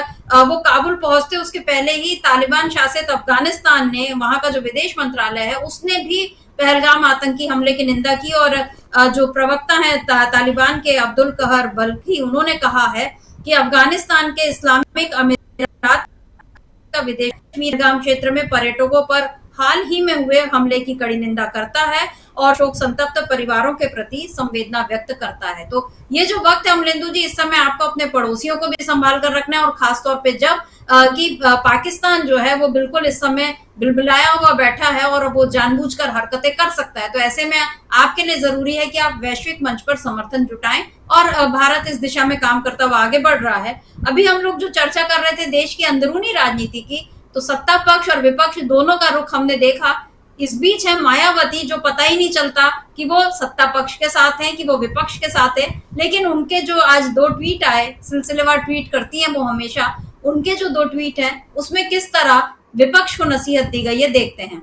वो काबुल पहुंचते उसके पहले ही तालिबान शासित अफगानिस्तान ने, वहां का जो विदेश मंत्रालय है, उसने भी पहलगाम आतंकी हमले की निंदा की। और जो प्रवक्ता है तालिबान के अब्दुल कहर बल्खी, उन्होंने कहा है कि अफगानिस्तान के इस्लामिक अमीरात का विदेश पहलगाम क्षेत्र में पर्यटकों पर हाल ही में हुए हमले की कड़ी निंदा करता है और शोक संतप्त परिवारों के प्रति संवेदना व्यक्त करता है। तो ये जो वक्त है अमलेंदु जी, इस समय आपको अपने पड़ोसियों को भी संभाल कर रखना है, और खासतौर पे जब पाकिस्तान जो है वो बिल्कुल इस समय बिलबिलाया हुआ बैठा है और वो जानबूझकर हरकतें कर सकता है। तो ऐसे में आपके लिए जरूरी है कि आप वैश्विक मंच पर समर्थन जुटाएं, और भारत इस दिशा में काम करता हुआ आगे बढ़ रहा है। अभी हम लोग जो चर्चा कर रहे थे देश की अंदरूनी राजनीति की, तो सत्ता पक्ष और विपक्ष दोनों का रुख हमने देखा। इस बीच है मायावती, जो पता ही नहीं चलता कि वो सत्ता पक्ष के साथ हैं कि वो विपक्ष के साथ है, लेकिन उनके जो आज 2 ट्वीट आए, सिलसिलेवार ट्वीट करती हैं वो हमेशा, उनके जो 2 ट्वीट हैं उसमें किस तरह विपक्ष को नसीहत दी गई है, देखते हैं।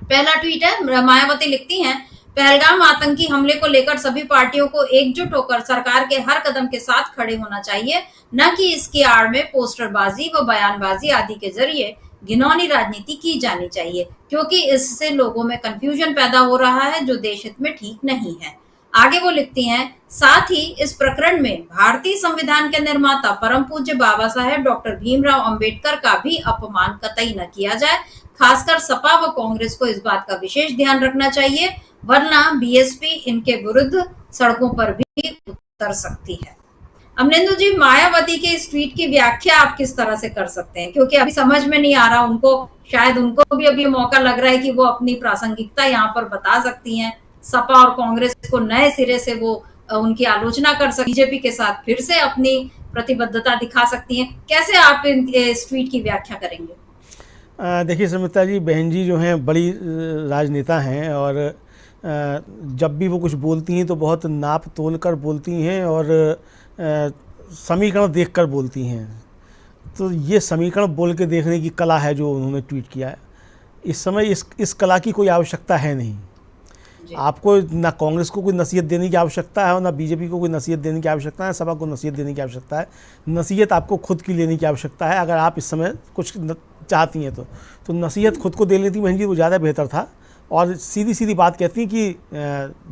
पहला ट्वीट है, मायावती लिखती हैं, पहलगाम आतंकी हमले को लेकर सभी पार्टियों को एकजुट होकर सरकार के हर कदम के साथ खड़े होना चाहिए, न कि इसकी आड़ में पोस्टरबाजी व बयानबाजी आदि के जरिए घिनौनी राजनीति की जानी चाहिए, क्योंकि इससे लोगों में कंफ्यूजन पैदा हो रहा है जो देश हित में ठीक नहीं है। आगे वो लिखती हैं, साथ ही इस प्रकरण में भारतीय संविधान के निर्माता परम पूज्य बाबा साहेब डॉक्टर भीमराव अंबेडकर का भी अपमान कतई न किया जाए। खासकर सपा व कांग्रेस को इस बात का विशेष ध्यान रखना चाहिए, वरना बीएसपी इनके विरुद्ध सड़कों पर भी उतर सकती है। अमलेंदु जी, मायावती के इस ट्वीट की व्याख्या आप किस तरह से कर सकते हैं, क्योंकि अभी समझ में नहीं आ रहा उनको, शायद उनको भी अभी मौका लग रहा है कि वो अपनी प्रासंगिकता यहाँ पर बता सकती हैं, सपा और कांग्रेस को नए सिरे से वो उनकी आलोचना कर सकती, बीजेपी के साथ फिर से अपनी प्रतिबद्धता दिखा सकती हैं। कैसे आप इस ट्वीट की व्याख्या करेंगे? देखिए सुमित्रा जी, बहन जी जो हैं बड़ी राजनेता हैं, और जब भी वो कुछ बोलती हैं तो बहुत नाप तोल कर बोलती हैं और समीकरण देखकर बोलती हैं। तो ये समीकरण बोल के देखने की कला है जो उन्होंने ट्वीट किया है। इस समय इस कला की कोई आवश्यकता है नहीं। आपको ना कांग्रेस को कोई नसीहत देने की आवश्यकता है और ना बीजेपी को कोई नसीहत देने की आवश्यकता है, सपा को नसीहत देने की आवश्यकता है। नसीहत आपको खुद की लेने की आवश्यकता है। अगर आप इस समय कुछ चाहती हैं तो नसीहत खुद को दे लेती बहन जी, वो ज़्यादा बेहतर था। और सीधी सीधी बात कहती हैं कि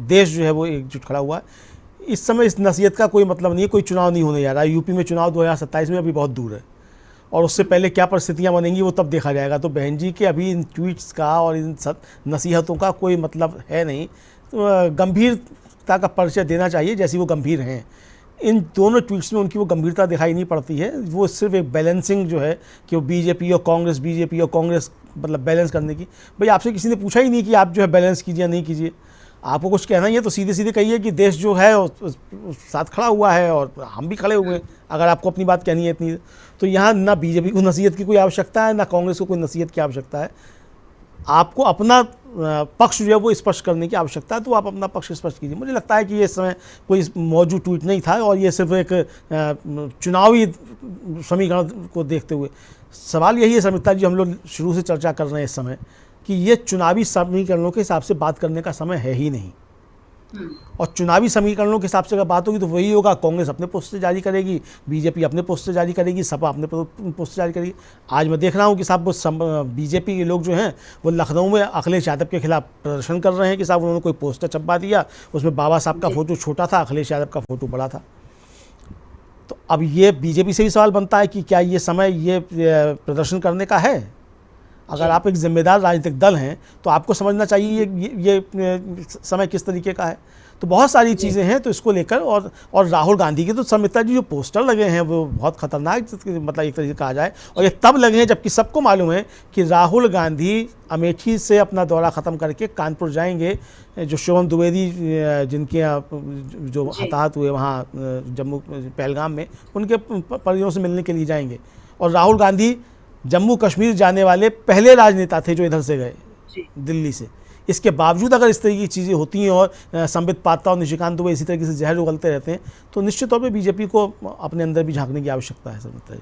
देश जो है वो एकजुट खड़ा हुआ है। इस समय इस नसीहत का कोई मतलब नहीं है। कोई चुनाव नहीं होने जा रहा है। यूपी में चुनाव 2027 में अभी बहुत दूर है, और उससे पहले क्या परिस्थितियां बनेंगी वो तब देखा जाएगा। तो बहन जी के अभी इन ट्वीट्स का और इन सब नसीहतों का कोई मतलब है नहीं। तो गंभीरता का परिचय देना चाहिए जैसी वो गंभीर हैं। इन दोनों ट्वीट्स में उनकी वो गंभीरता दिखाई नहीं पड़ती है। वो सिर्फ एक बैलेंसिंग जो है कि वो बीजेपी और कांग्रेस मतलब बैलेंस करने की। भाई आपसे किसी ने पूछा ही नहीं कि आप जो है बैलेंस कीजिए या नहीं कीजिए। आपको कुछ कहना ही है तो सीधे सीधे कहिए कि देश जो है उस साथ खड़ा हुआ है और हम भी खड़े हुए हैं। अगर आपको अपनी बात कहनी है इतनी, तो यहाँ ना बीजेपी को नसीहत की कोई आवश्यकता है, ना कांग्रेस को कोई नसीहत की आवश्यकता है। आपको अपना पक्ष जो है वो स्पष्ट करने की आवश्यकता है, तो आप अपना पक्ष स्पष्ट कीजिए। मुझे लगता है कि ये इस समय कोई मौजूद ट्वीट नहीं था, और ये सिर्फ एक चुनावी समीकरण को देखते हुए। सवाल यही है समिता जी, हम लोग शुरू से चर्चा कर रहे हैं इस समय, कि ये चुनावी समीकरणों के हिसाब से बात करने का समय है ही नहीं। और चुनावी समीकरणों के हिसाब से अगर बात होगी तो वही होगा, कांग्रेस अपने पोस्टर जारी करेगी, बीजेपी अपने पोस्टर जारी करेगी, सपा अपने पोस्टर जारी करेगी। आज मैं देख रहा हूँ कि साहब बीजेपी के लोग जो हैं वो लखनऊ में अखिलेश यादव के खिलाफ प्रदर्शन कर रहे हैं कि साहब उन्होंने कोई पोस्टर छपवा दिया, उसमें बाबा साहब का फोटो छोटा था, अखिलेश यादव का फोटो बड़ा था। तो अब ये बीजेपी से भी सवाल बनता है कि क्या ये समय ये प्रदर्शन करने का है? अगर आप एक जिम्मेदार राजनीतिक दल हैं तो आपको समझना चाहिए ये समय किस तरीके का है। तो बहुत सारी चीज़ें हैं तो इसको लेकर, और राहुल गांधी के तो समिता जी जो पोस्टर लगे हैं वो बहुत खतरनाक, मतलब एक तरीके कहा जाए, और ये तब लगे हैं जबकि सबको मालूम है कि राहुल गांधी अमेठी से अपना दौरा ख़त्म करके कानपुर जाएंगे। जो शुभम द्विवेदी जिनके जो हताहत हुए वहाँ जम्मू पहलगाम में, उनके परिजनों से मिलने के लिए जाएंगे। और राहुल गांधी जम्मू कश्मीर जाने वाले पहले राजनेता थे जो इधर से गए दिल्ली से। इसके बावजूद अगर इस तरह की चीज़ें होती हैं और संबित पात्रा और निशिकांत दुबे इसी तरीके से जहर उगलते रहते हैं, तो निश्चित तौर पे बीजेपी को अपने अंदर भी झांकने की आवश्यकता है समिता जी।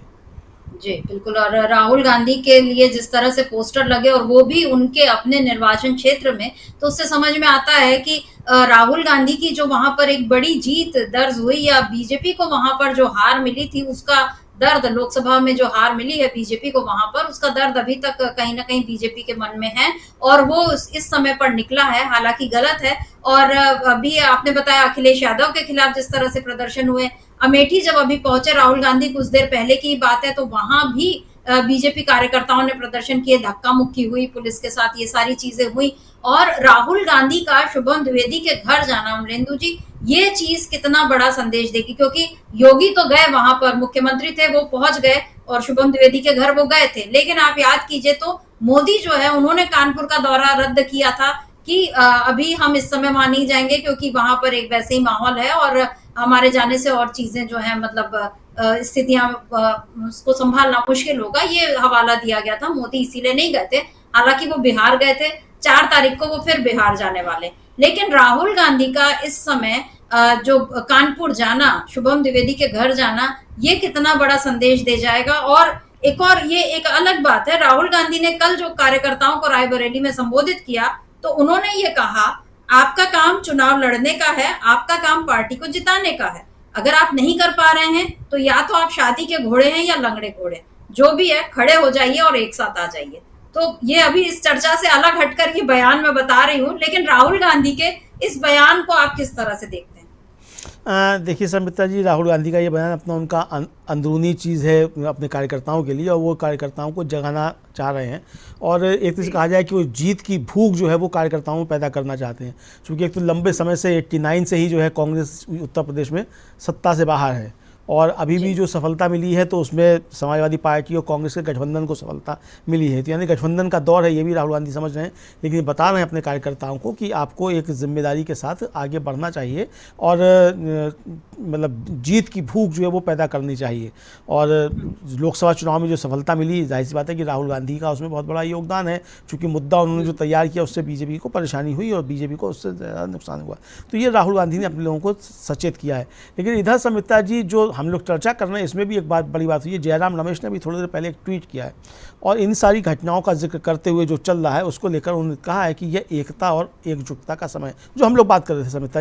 जी, बिल्कुल। और राहुल गांधी के लिए जिस तरह से पोस्टर लगे और वो भी उनके अपने निर्वाचन क्षेत्र में, तो उससे समझ में आता है कि राहुल गांधी की जो वहां पर एक बड़ी जीत दर्ज हुई या बीजेपी को वहां पर जो हार मिली थी उसका दर्द, लोकसभा में जो हार मिली है बीजेपी को वहां पर, उसका दर्द अभी तक कहीं ना कहीं बीजेपी के मन में है और वो इस समय पर निकला है, हालांकि गलत है। और अभी आपने बताया अखिलेश यादव के खिलाफ जिस तरह से प्रदर्शन हुए, अमेठी जब अभी पहुंचे राहुल गांधी, कुछ देर पहले की बात है, तो वहां भी बीजेपी कार्यकर्ताओं ने प्रदर्शन किए, धक्का मुक्की हुई पुलिस के साथ, ये सारी चीजें हुई। और राहुल गांधी का शुभम द्विवेदी के घर जाना, अमलेंदु जी, ये चीज कितना बड़ा संदेश देगी, क्योंकि योगी तो गए वहां पर, मुख्यमंत्री थे वो पहुंच गए और शुभम द्विवेदी के घर वो गए थे, लेकिन आप याद कीजिए तो मोदी जो है उन्होंने कानपुर का दौरा रद्द किया था कि अभी हम इस समय वहां नहीं जाएंगे क्योंकि वहां पर एक वैसे ही माहौल है और हमारे जाने से और चीजें जो है मतलब स्थितियां उसको संभालना मुश्किल होगा, ये हवाला दिया गया था। मोदी इसीलिए नहीं गए थे, हालांकि वो बिहार गए थे, 4 तारीख को वो फिर बिहार जाने वाले। लेकिन राहुल गांधी का इस समय जो कानपुर जाना, शुभम द्विवेदी के घर जाना, ये कितना बड़ा संदेश दे जाएगा। और ये एक अलग बात है, राहुल गांधी ने कल जो कार्यकर्ताओं को रायबरेली में संबोधित किया तो उन्होंने ये कहा, आपका काम चुनाव लड़ने का है, आपका काम पार्टी को जिताने का है। अगर आप नहीं कर पा रहे हैं तो या तो आप शादी के घोड़े हैं या लंगड़े घोड़े, जो भी है खड़े हो जाइए और एक साथ आ जाइए। तो ये अभी इस चर्चा से अलग हटकर ये बयान मैं बता रही हूँ, लेकिन राहुल गांधी के इस बयान को आप किस तरह से देखते हैं? देखिए संबिता जी, राहुल गांधी का ये बयान अपना उनका अंदरूनी चीज़ है अपने कार्यकर्ताओं के लिए, और वो कार्यकर्ताओं को जगाना चाह रहे हैं। और एक तरह से कहा जाए कि वो जीत की भूख जो है वो कार्यकर्ताओं में पैदा करना चाहते हैं, क्योंकि एक तो लंबे समय से 89 से ही जो है कांग्रेस उत्तर प्रदेश में सत्ता से बाहर है, और अभी भी जो सफलता मिली है तो उसमें समाजवादी पार्टी और कांग्रेस के गठबंधन को सफलता मिली है। तो यानी गठबंधन का दौर है, ये भी राहुल गांधी समझ रहे हैं, लेकिन बता रहे हैं अपने कार्यकर्ताओं को कि आपको एक जिम्मेदारी के साथ आगे बढ़ना चाहिए और मतलब जीत की भूख जो है वो पैदा करनी चाहिए। और लोकसभा चुनाव में जो सफलता मिली, जाहिर सी बात है कि राहुल गांधी का उसमें बहुत बड़ा योगदान है, क्योंकि मुद्दा उन्होंने जो तैयार किया उससे बीजेपी को परेशानी हुई और बीजेपी को उससे ज़्यादा नुकसान हुआ। तो ये राहुल गांधी ने अपने लोगों को सचेत किया है। लेकिन इधर संबिता जी, जो हम लोग चर्चा कर रहे हैं इसमें भी एक बात बड़ी बात हुई है, जयराम रमेश ने भी थोड़ी देर पहले एक ट्वीट किया है और इन सारी घटनाओं का जिक्र करते हुए जो चल रहा है उसको लेकर उन्होंने कहा है कि यह एकता और एकजुटता का समय, जो हम लोग बात कर रहे थे समिता,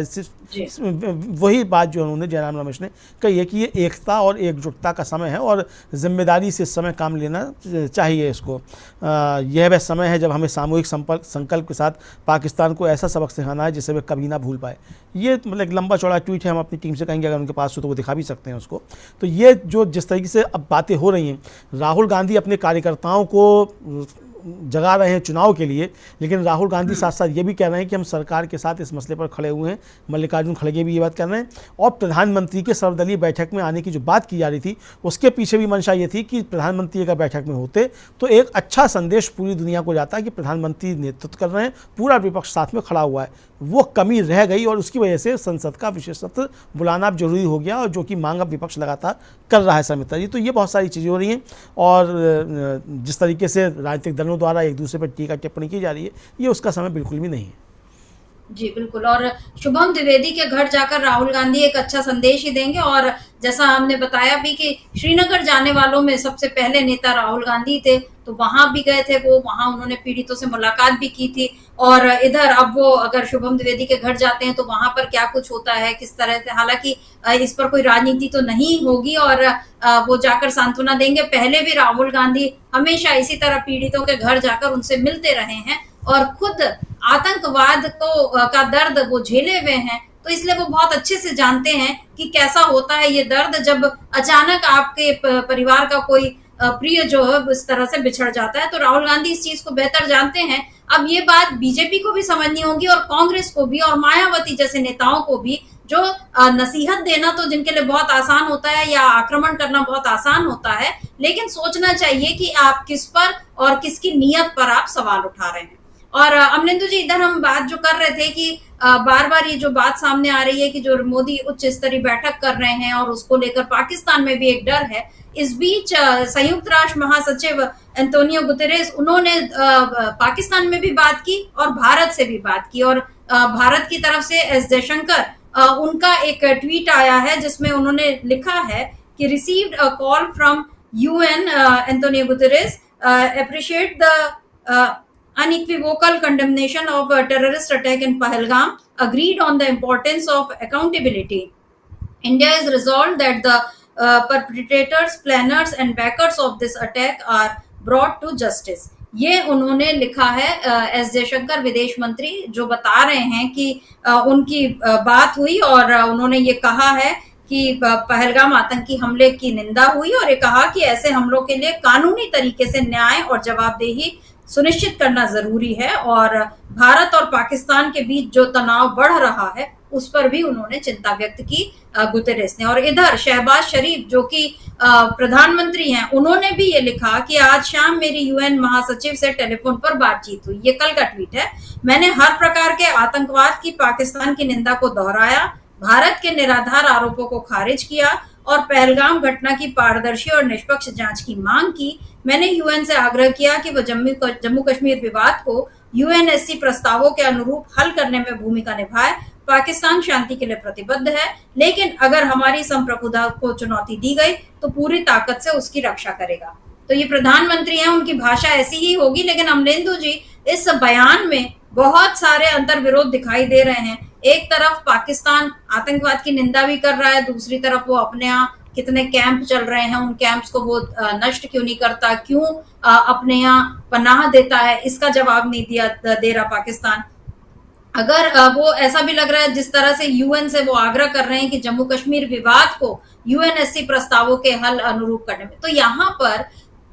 वही बात जो उन्होंने जयराम रमेश ने कही है कि ये एकता और एकजुटता का समय है और जिम्मेदारी से इस समय काम लेना चाहिए इसको। यह वह समय है जब हमें सामूहिक संकल्प के साथ पाकिस्तान को ऐसा सबक सिखाना है जिसे वे कभी ना भूल पाए। ये मतलब एक लंबा चौड़ा ट्वीट है, हम अपनी टीम से कहेंगे अगर उनके पास हो तो वो दिखा भी सकते हैं उसको। तो ये जो जिस तरीके से अब बातें हो रही हैं, राहुल गांधी अपने कार्यकर्ताओं को जगा रहे हैं चुनाव के लिए, लेकिन राहुल गांधी साथ साथ ये भी कह रहे हैं कि हम सरकार के साथ इस मसले पर खड़े हुए हैं। मल्लिकार्जुन खड़गे भी ये बात कर रहे हैं और प्रधानमंत्री के सर्वदलीय बैठक में आने की जो बात की जा रही थी उसके पीछे भी मंशा ये थी कि प्रधानमंत्री अगर बैठक में होते तो एक अच्छा संदेश पूरी दुनिया को जाता है कि प्रधानमंत्री नेतृत्व कर रहे हैं, पूरा विपक्ष साथ में खड़ा हुआ है। वो कमी रह गई और उसकी वजह से संसद का विशेष सत्र बुलाना अब जरूरी हो गया, और जो कि मांग अब विपक्ष लगातार कर रहा है समिता जी। तो ये बहुत सारी चीज़ें हो रही हैं और जिस तरीके से राजनीतिक दलों द्वारा एक दूसरे पर टीका टिप्पणी की जा रही है, ये उसका समय बिल्कुल भी नहीं है। जी बिल्कुल। और शुभम द्विवेदी के घर जाकर राहुल गांधी एक अच्छा संदेश ही देंगे, और जैसा हमने बताया भी कि श्रीनगर जाने वालों में सबसे पहले नेता राहुल गांधी थे, तो वहां भी गए थे वो, वहां उन्होंने पीड़ितों से मुलाकात भी की थी। और इधर अब वो अगर शुभम द्विवेदी के घर जाते हैं तो वहां पर क्या कुछ होता है, किस तरह से, हालांकि इस पर कोई राजनीति तो नहीं होगी और वो जाकर सांत्वना देंगे। पहले भी राहुल गांधी हमेशा इसी तरह पीड़ितों के घर जाकर उनसे मिलते रहे हैं और खुद आतंकवाद का दर्द वो झेले हुए हैं, तो इसलिए वो बहुत अच्छे से जानते हैं कि कैसा होता है ये दर्द जब अचानक आपके परिवार का कोई प्रिय जो है इस तरह से बिछड़ जाता है। तो राहुल गांधी इस चीज को बेहतर जानते हैं। अब ये बात बीजेपी को भी समझनी होगी और कांग्रेस को भी और मायावती जैसे नेताओं को भी, जो नसीहत देना तो जिनके लिए बहुत आसान होता है या आक्रमण करना बहुत आसान होता है, लेकिन सोचना चाहिए कि आप किस पर और किसकी नीयत पर आप सवाल उठा रहे हैं। और अमलेंदु जी, इधर हम बात जो कर रहे थे कि बार बार ये जो बात सामने आ रही है कि जो मोदी उच्च स्तरीय बैठक कर रहे हैं और उसको लेकर पाकिस्तान में भी एक डर है। इस बीच संयुक्त राष्ट्र महासचिव एंटोनियो गुतेरेस, उन्होंने पाकिस्तान में भी बात की और भारत से भी बात की, और भारत की तरफ से एस जयशंकर, उनका एक ट्वीट आया है जिसमें उन्होंने लिखा है कि received a call from UN, Antonio Guterres, appreciate the unequivocal condemnation of a terrorist attack in Pahalgam, agreed on the importance of accountability. India is resolved that the perpetrators, planners and backers of this attack are brought to justice. ये उन्होंने लिखा है एस जयशंकर विदेश मंत्री, जो बता रहे हैं कि उनकी बात हुई और उन्होंने ये कहा है कि पहलगाम आतंकी हमले की निंदा हुई और ये कहा कि ऐसे हमलों के लिए कानूनी तरीके से न्याय और जवाबदेही सुनिश्चित करना जरूरी है और भारत और पाकिस्तान के बीच जो तनाव बढ़ रहा है उस पर भी उन्होंने चिंता व्यक्त की गुतेरेस ने। और इधर शहबाज शरीफ जो कि प्रधानमंत्री हैं, उन्होंने भी ये लिखा कि आज शाम मेरी यूएन महासचिव से टेलीफोन पर बातचीत हुई। ये कल का ट्वीट है। मैंने हर प्रकार के आतंकवाद की पाकिस्तान की निंदा को दोहराया, भारत के निराधार आरोपों को खारिज किया और पहलगाम घटना की पारदर्शी और निष्पक्ष जांच की मांग की। मैंने यूएन से आग्रह किया कि वह जम्मू कश्मीर विवाद को यूएनएससी प्रस्तावों के अनुरूप हल करने में भूमिका निभाए। पाकिस्तान शांति के लिए प्रतिबद्ध है, लेकिन अगर हमारी संप्रभुता को चुनौती दी गई तो पूरी ताकत से उसकी रक्षा करेगा। तो ये प्रधानमंत्री हैं, उनकी भाषा ऐसी ही होगी, लेकिन अमलेंदु जी इस बयान में बहुत सारे अंतर विरोध दिखाई दे रहे हैं। एक तरफ पाकिस्तान आतंकवाद की निंदा भी कर रहा है, दूसरी तरफ वो अपने यहाँ कितने कैंप चल रहे हैं, उन कैंप्स को वो नष्ट क्यों नहीं करता, क्यों अपने यहाँ पनाह देता है, इसका जवाब नहीं दे रहा पाकिस्तान। अगर वो ऐसा भी लग रहा है जिस तरह से यूएन से वो आग्रह कर रहे हैं कि जम्मू कश्मीर विवाद को यूएनएससी प्रस्तावों के हल अनुरूप करने में, तो यहाँ पर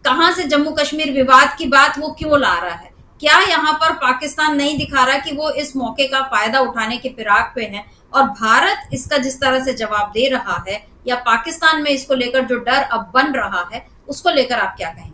कहां से जम्मू कश्मीर विवाद की बात वो क्यों ला रहा है? क्या यहाँ पर पाकिस्तान नहीं दिखा रहा कि वो इस मौके का फायदा उठाने की फिराक पे है? और भारत इसका जिस तरह से जवाब दे रहा है या पाकिस्तान में इसको लेकर जो डर अब बन रहा है, उसको लेकर आप क्या कहेंगे?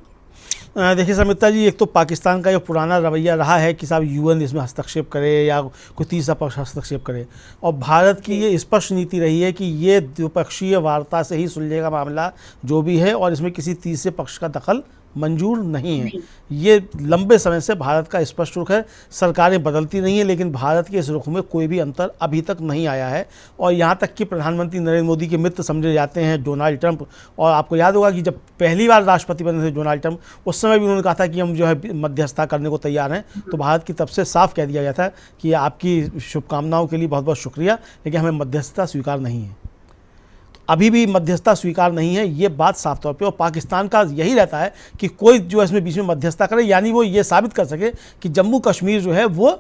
देखिए समिता जी, एक तो पाकिस्तान का जो पुराना रवैया रहा है कि साहब यूएन इसमें हस्तक्षेप करे या कोई तीसरा पक्ष हस्तक्षेप करे, और भारत की ये स्पष्ट नीति रही है कि ये द्विपक्षीय वार्ता से ही सुलझेगा मामला जो भी है, और इसमें किसी तीसरे पक्ष का दखल मंजूर नहीं है। ये लंबे समय से भारत का स्पष्ट रुख है। सरकारें बदलती नहीं है, लेकिन भारत के इस रुख में कोई भी अंतर अभी तक नहीं आया है। और यहाँ तक कि प्रधानमंत्री नरेंद्र मोदी के मित्र समझे जाते हैं डोनाल्ड ट्रंप, और आपको याद होगा कि जब पहली बार राष्ट्रपति बने थे डोनाल्ड ट्रंप, उस समय भी उन्होंने कहा था कि हम जो है मध्यस्थता करने को तैयार हैं। तो भारत की तरफ से साफ कह दिया गया था कि आपकी शुभकामनाओं के लिए बहुत बहुत शुक्रिया, लेकिन हमें मध्यस्थता स्वीकार नहीं है। अभी भी मध्यस्थता स्वीकार नहीं है, ये बात साफ तौर पे। और पाकिस्तान का यही रहता है कि कोई जो इसमें बीच में मध्यस्थता करे, यानी वो ये साबित कर सके कि जम्मू कश्मीर जो है वो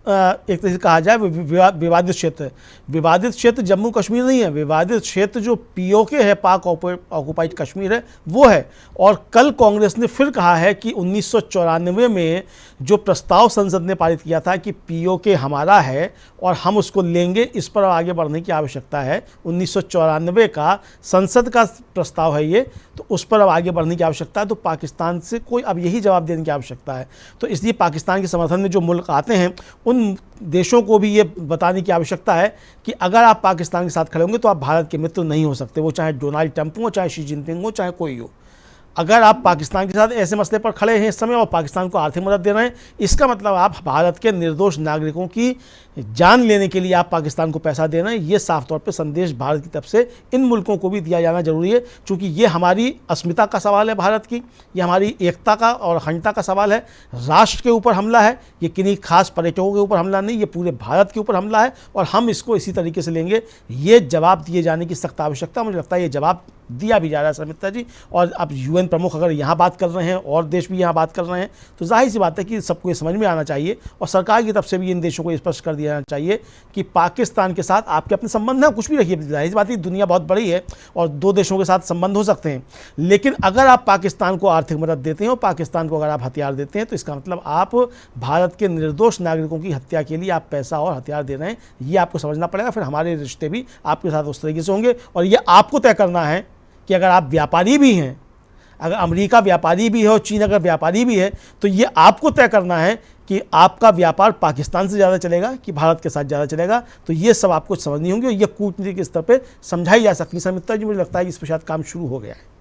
एक तरह से कहा जाए विवादित क्षेत्र है। विवादित क्षेत्र जम्मू कश्मीर नहीं है, विवादित क्षेत्र जो पीओके है, पाक ऑक्युपाइड कश्मीर है, वो है। और कल कांग्रेस ने फिर कहा है कि 1994 में जो प्रस्ताव संसद ने पारित किया था कि पीओके हमारा है और हम उसको लेंगे, इस पर आगे बढ़ने की आवश्यकता है। 1994 का संसद का प्रस्ताव है ये, तो उस पर अब आगे बढ़ने की आवश्यकता है। तो पाकिस्तान से कोई अब यही जवाब देने की आवश्यकता है। तो इसलिए पाकिस्तान के समर्थन में जो मुल्क आते हैं, उन देशों को भी ये बताने की आवश्यकता है कि अगर आप पाकिस्तान के साथ खड़े होंगे तो आप भारत के मित्र नहीं हो सकते, वो चाहे डोनाल्ड ट्रंप हो, चाहे शी जिनपिंग हो, चाहे कोई हो। अगर आप पाकिस्तान के साथ ऐसे मसले पर खड़े हैं इस समय और पाकिस्तान को आर्थिक मदद दे रहे हैं, इसका मतलब आप भारत के निर्दोष नागरिकों की जान लेने के लिए आप पाकिस्तान को पैसा दे रहे हैं। ये साफ तौर पे संदेश भारत की तरफ से इन मुल्कों को भी दिया जाना जरूरी है, क्योंकि ये हमारी अस्मिता का सवाल है भारत की, ये हमारी एकता का और अखंडता का सवाल है। राष्ट्र के ऊपर हमला है, ये किन्हीं खास पर्यटकों के ऊपर हमला नहीं, ये पूरे भारत के ऊपर हमला है और हम इसको इसी तरीके से लेंगे। ये जवाब दिए जाने की सख्त आवश्यकता, मुझे लगता है ये जवाब दिया भी जा रहा है समिता जी। और अब यूएन प्रमुख अगर यहाँ बात कर रहे हैं और देश भी यहाँ बात कर रहे हैं, तो जाहिर सी बात है कि सबको ये समझ में आना चाहिए और सरकार की तरफ से भी इन देशों को स्पष्ट कर दिया जाना चाहिए कि पाकिस्तान के साथ आपके अपने संबंध हैं, कुछ भी रखिए, जाहिर सी बात है दुनिया बहुत बड़ी है और दो देशों के साथ संबंध हो सकते हैं, लेकिन अगर आप पाकिस्तान को आर्थिक मदद देते हैं और पाकिस्तान को अगर आप हथियार देते हैं, तो इसका मतलब आप भारत के निर्दोष नागरिकों की हत्या के लिए आप पैसा और हथियार दे रहे हैं। ये आपको समझना पड़ेगा। फिर हमारे रिश्ते भी आपके साथ उस तरीके से होंगे और ये आपको तय करना है कि अगर आप व्यापारी भी हैं, अगर अमेरिका व्यापारी भी है और चीन अगर व्यापारी भी है, तो ये आपको तय करना है कि आपका व्यापार पाकिस्तान से ज़्यादा चलेगा कि भारत के साथ ज़्यादा चलेगा। तो ये सब आपको समझनी होंगी और ये कूटनीति के स्तर पे समझाई जा सकती है। समिता जी, मुझे लगता है कि इस पर शायद काम शुरू हो गया है।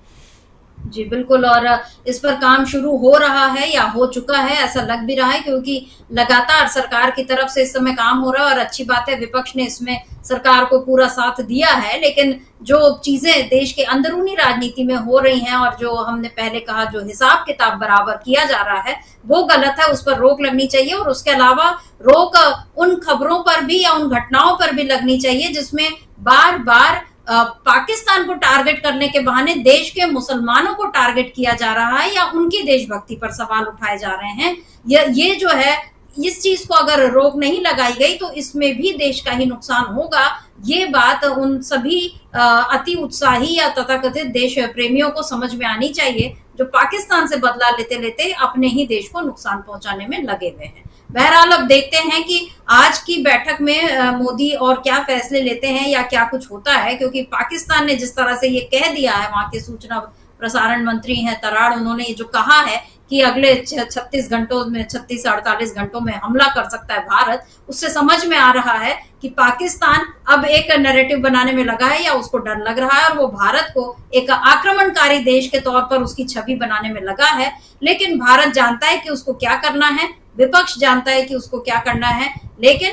जी बिल्कुल। और इस पर काम शुरू हो रहा है या हो चुका है, ऐसा लग भी रहा है, क्योंकि लगातार सरकार की तरफ से इस समय काम हो रहा है और अच्छी बात है, विपक्ष ने इसमें सरकार को पूरा साथ दिया है। लेकिन जो चीजें देश के अंदरूनी राजनीति में हो रही हैं और जो हमने पहले कहा, जो हिसाब किताब बराबर किया जा रहा है, वो गलत है, उस पर रोक लगनी चाहिए। और उसके अलावा रोक उन खबरों पर भी या उन घटनाओं पर भी लगनी चाहिए जिसमें बार बार पाकिस्तान को टारगेट करने के बहाने देश के मुसलमानों को टारगेट किया जा रहा है या उनकी देशभक्ति पर सवाल उठाए जा रहे हैं। ये जो है, इस चीज को अगर रोक नहीं लगाई गई तो इसमें भी देश का ही नुकसान होगा। ये बात उन सभी अति उत्साही या तथाकथित देश प्रेमियों को समझ में आनी चाहिए जो पाकिस्तान से बदला लेते लेते अपने ही देश को नुकसान पहुंचाने में लगे हुए हैं। बहरहाल अब देखते हैं कि आज की बैठक में मोदी और क्या फैसले लेते हैं या क्या कुछ होता है, क्योंकि पाकिस्तान ने जिस तरह से ये कह दिया है, वहां के सूचना प्रसारण मंत्री हैं तराड़, उन्होंने ये जो कहा है कि अगले 36 घंटों में, 36 से 48 घंटों में हमला कर सकता है भारत, उससे समझ में आ रहा है कि पाकिस्तान अब एक नैरेटिव बनाने में लगा है या उसको डर लग रहा है और वो भारत को एक आक्रमणकारी देश के तौर पर उसकी छवि बनाने में लगा है। लेकिन भारत जानता है कि उसको क्या करना है, विपक्ष जानता है कि उसको क्या करना है, लेकिन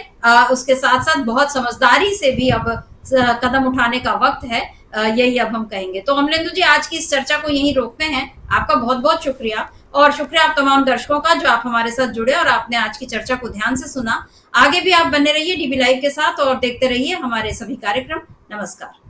उसके साथ साथ बहुत समझदारी से भी अब कदम उठाने का वक्त है, यही अब हम कहेंगे। तो अमलेंदु जी, आज की इस चर्चा को यहीं रोकते हैं। आपका बहुत बहुत शुक्रिया, और शुक्रिया आप तमाम दर्शकों का जो आप हमारे साथ जुड़े और आपने आज की चर्चा को ध्यान से सुना। आगे भी आप बने रहिए डीबी लाइव के साथ और देखते रहिए हमारे सभी कार्यक्रम। नमस्कार।